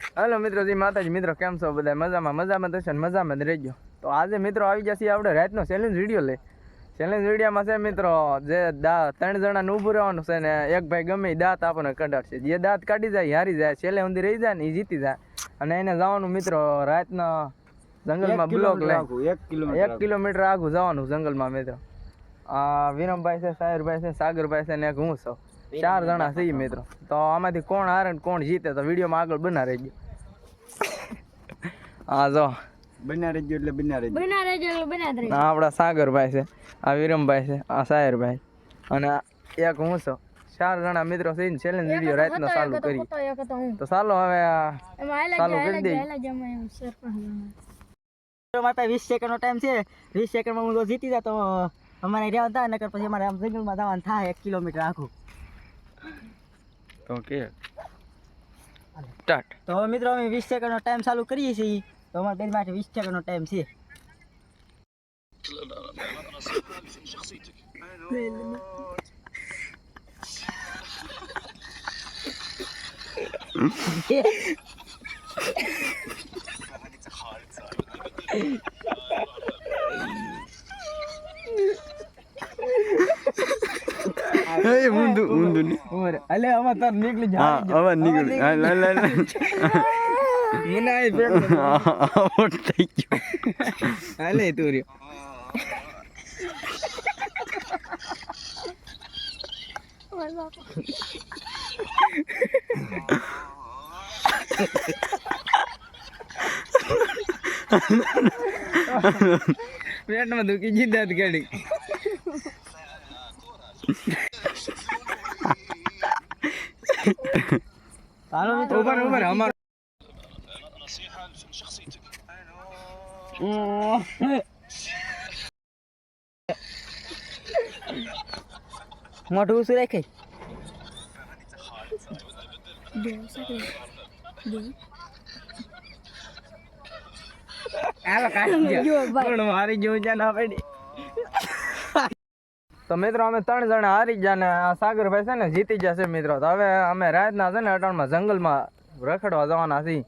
Hello मित्रों, जी माताजी। मित्रों केम छो बधाय? मजामां थशो ने मजामां ज रहेजो। तो आज मित्रों આવી જશે આપણે રાતનો ચેલેન્જ વિડિયો લે। ચેલેન્જ વિડિયોમાં છે મિત્રો જે 3 જણાને ઊભું રહેવાનું છે ને એક ભાઈ ગમે દાંત આપણને કઢાડશે। જે દાંત કાઢી જાય હારી જાય, છેલ્લે સુધી રહી જાય ને એ જીતી જાય। અને એને જવાનું મિત્રો રાતના જંગલમાં બ્લોક લઈ 1 કિલોમીટર આગું જવાનું જંગલમાં મિત્રો। આ વિરમભાઈ છે, સાયરભાઈ છે, સાગરભાઈ છે ને એક હું છું। 4 જણા છીએ મિત્રો। તો આમાંથી કોણ હારે ને કોણ જીતે તો વિડીયોમાં આગળ બના રહેજો। હા જો બના રહેજો એટલે બના રહેજો। આપણા સાગરભાઈ છે, આ વિરમભાઈ છે, આ સાયરભાઈ અને એક હું છું। 4 જણા મિત્રો છે ને ચેલેન્જ વિડીયો રાતનો ચાલુ કરી। તો ચાલો હવે ચાલુ કરી દઈએ। મારા પાસે 20 સેકન્ડનો ટાઈમ છે। 20 સેકન્ડમાં હું જો જીતી જાય તો અમારે રહ્યા હતા નકર પછી અમારે આમ જંગલમાં જવાનું થાય 1 કિલોમીટર આખું। તો કે સ્ટાર્ટ। તો હવે મિત્રો અમે 20 સેકન્ડનો ટાઈમ ચાલુ કરીએ છીએ। તો અમારા બેન માટે 20 સેકન્ડનો ટાઈમ છે। એ ઊંધું ની અલે આમાં તાર નીકળી જા। હા હવે નીકળી હાલ મને આ પેટ આઉટ થઈ ગયો। હાલે તું રહ્યો પેટમાં દુખી જીદાત ગાડી। હાલો મિત્રો ઉપર અમાર મોટું ઉસું રાખે હારી જેવું છે ના પડી। તો મિત્રો અમે 3 જણા હારી ગયા ને આ સાગરભાઈ છે ને જીતી જશે મિત્રો। તો હવે અમે રાતના છે ને અટાણમાં જંગલમાં રખડવા જવાના છીએ।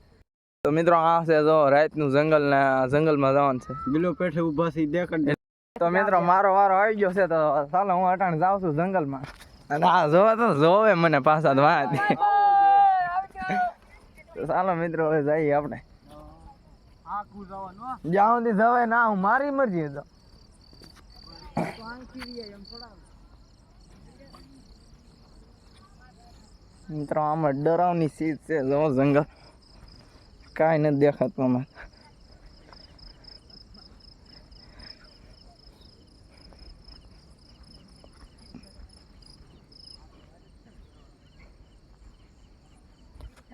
તો મિત્રો આ છે જો રાતનું જંગલ ને જંગલમાં જવાનું છે। બિલો પેઠે ઊભા છે દેખાડ। તો મિત્રો મારો વારો આવી ગયો છે। તો ચાલો હું અટાણ જાઉં છું જંગલમાં। અને આ જોવે તો જોવે મને પાછા વાત। તો ચાલો મિત્રો હવે જઈએ આપણે। જ્યાં સુધી જવાય ના હું મારી મરજી તો મિત્રો આમાં ડરાવની ચીજ છે જો જંગલ કાંઈ નથી દેખાતું આમાં।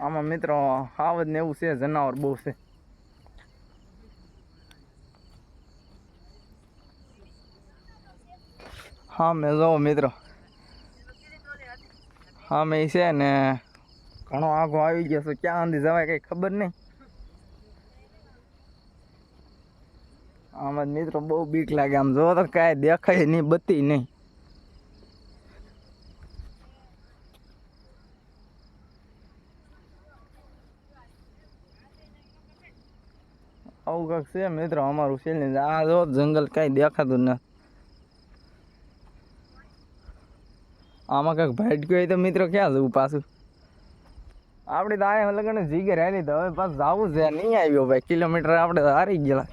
આમાં મિત્રો હાવજ ને એવું છે, જનાવર બહુ છે। હા મેં જો મિત્રો હા મેં છે ને ઘણો આગો આવી ગયો છે। ક્યાં સુધી જવાય કઈ ખબર નહીં। આમાં મિત્રો બહુ બીક લાગે। આમ જો તો કાંઈ દેખાય નહીં, બત્તી નહીં। આવું કાંક છે મિત્રો અમારું ચેલેન્જ। આ જો જંગલ કાંઈ દેખાતું નથી। આમાં કાંઈક ભાટક્યું હોય તો મિત્રો ક્યાં જવું પાછું? આપણે તો આયા લગન જીગર હાલી તો હવે પાછું જવું છે। નહીં આવ્યો ભાઈ કિલોમીટર આપણે તો હારી ગયેલા।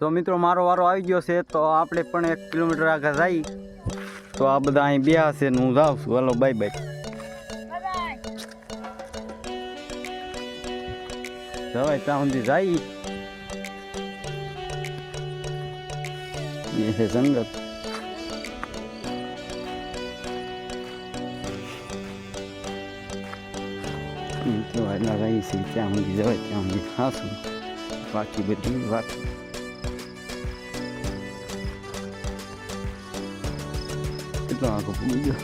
તો મિત્રો મારો વારો આવી ગયો છે। તો આપણે પણ 1 કિલોમીટર આગળ જઈ। તો આ બધા અહીં બે હશે ને હું જાઉં છું। હાલો બાય બાય। જવાય ત્યાં સુધી જઈ। એ છે જંગલ। તો આજના જઈ છે ત્યાં સુધી જવાય ત્યાં સુધી ખાશું। બાકી બધી વાત કેટલો આગો પૂરી ગયો.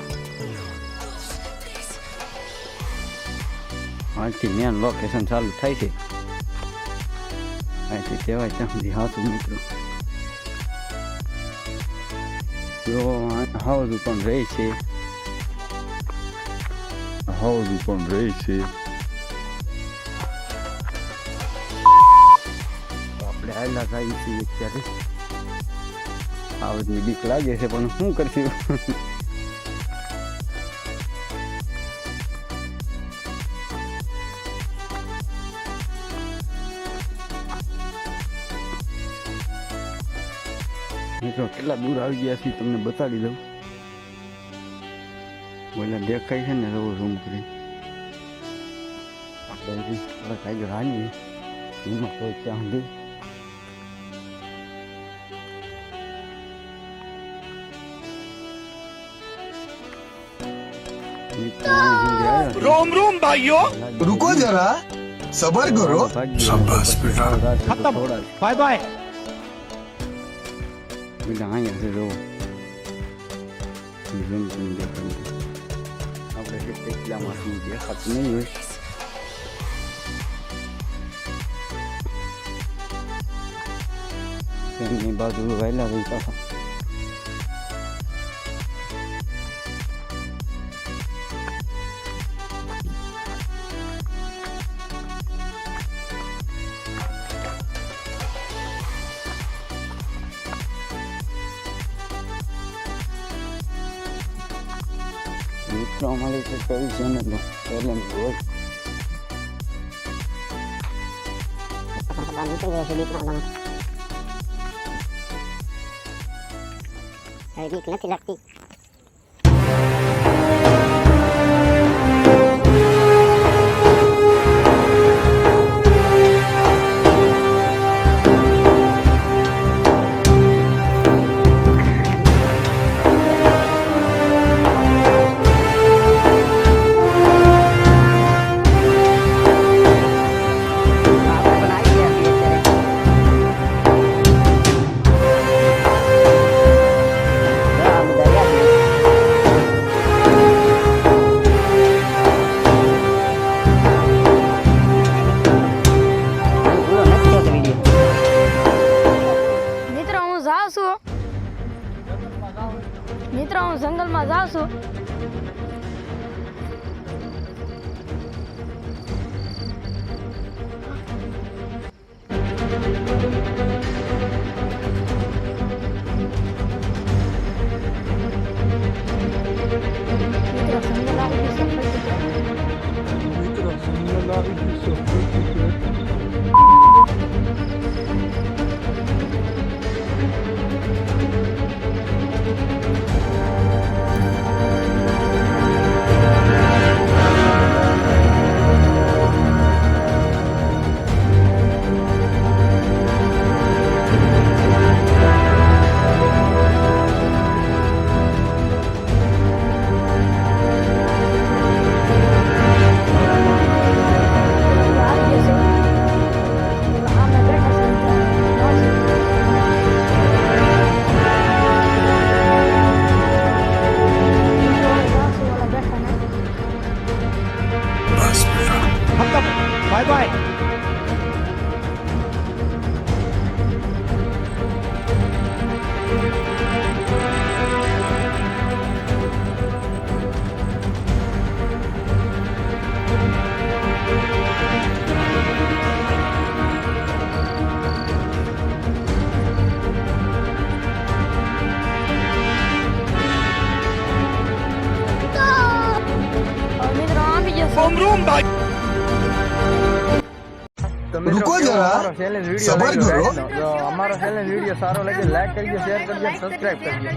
આજથી મેન લોકેશન ચાલુ થાય છે. અહીંથી કહેવાય ત્યાં સુધી હાથું મિત્રો જો હાઉસ પણ રહે છે. હાઉસ પણ રહે છે. આપણે આયલા થાય છીએ અત્યારે. હાઉસની બીક લાગે છે પણ શું કરશું. મિત્રો કેટલા દૂર આવી ગયા છીએ તમને બતાડી દઉં. બોલા દેખાય છે ને રવો રૂમ કરી આપણે કાંઈ રાની એમાં કોઈ ત્યાં સુધી रोम रोम भाइयों रुको जरा सबर करो शाबाश बेटा खत्म बाय बाय બધા અહીંયા છે જો ઝૂમ કરીને દેખાય આપણે કેટલામાંથી દેખાતું નહીં હોય. એમની બાજુ વહેલા હોય પાછા મિત્રો અમારી તો કઈ ચેનલ ચેલેન્જ હોય નથી લાગતી. મિત્રો હું જંગલમાં જાઉં છું. बाय बाय મિત્રો આવી જશે. रोम रोम भाई તો મિત્રો રૂકો કેવો જરા, અમારો challenge video સબર લાગ્યો? કરો. જો અમારો challenge video સારો લાગે લાઈક કરજો, શેર કરજો, સબસ્ક્રાઇબ કરજો.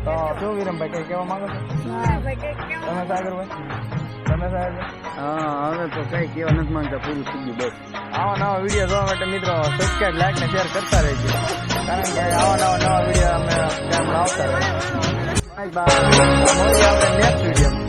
તો શું વિરમભાઈ કઈ કહેવા માંગો છો? તમે સાગરભાઈ, તમે સાગરભાઈ, હા હવે તો કઈ કહેવા નથી માંગતા. પૂરું થઈ ગયું બસ. આવા નવા વિડીયો જોવા માટે મિત્રો સબસ્ક્રાઇબ લાઈક ને શેર કરતા રહેજો, કારણ કે આવા નવા વિડીયો અમે આવતા રહે. Bye bye. મળીએ આપણે નેક્સ્ટ વિડીયો.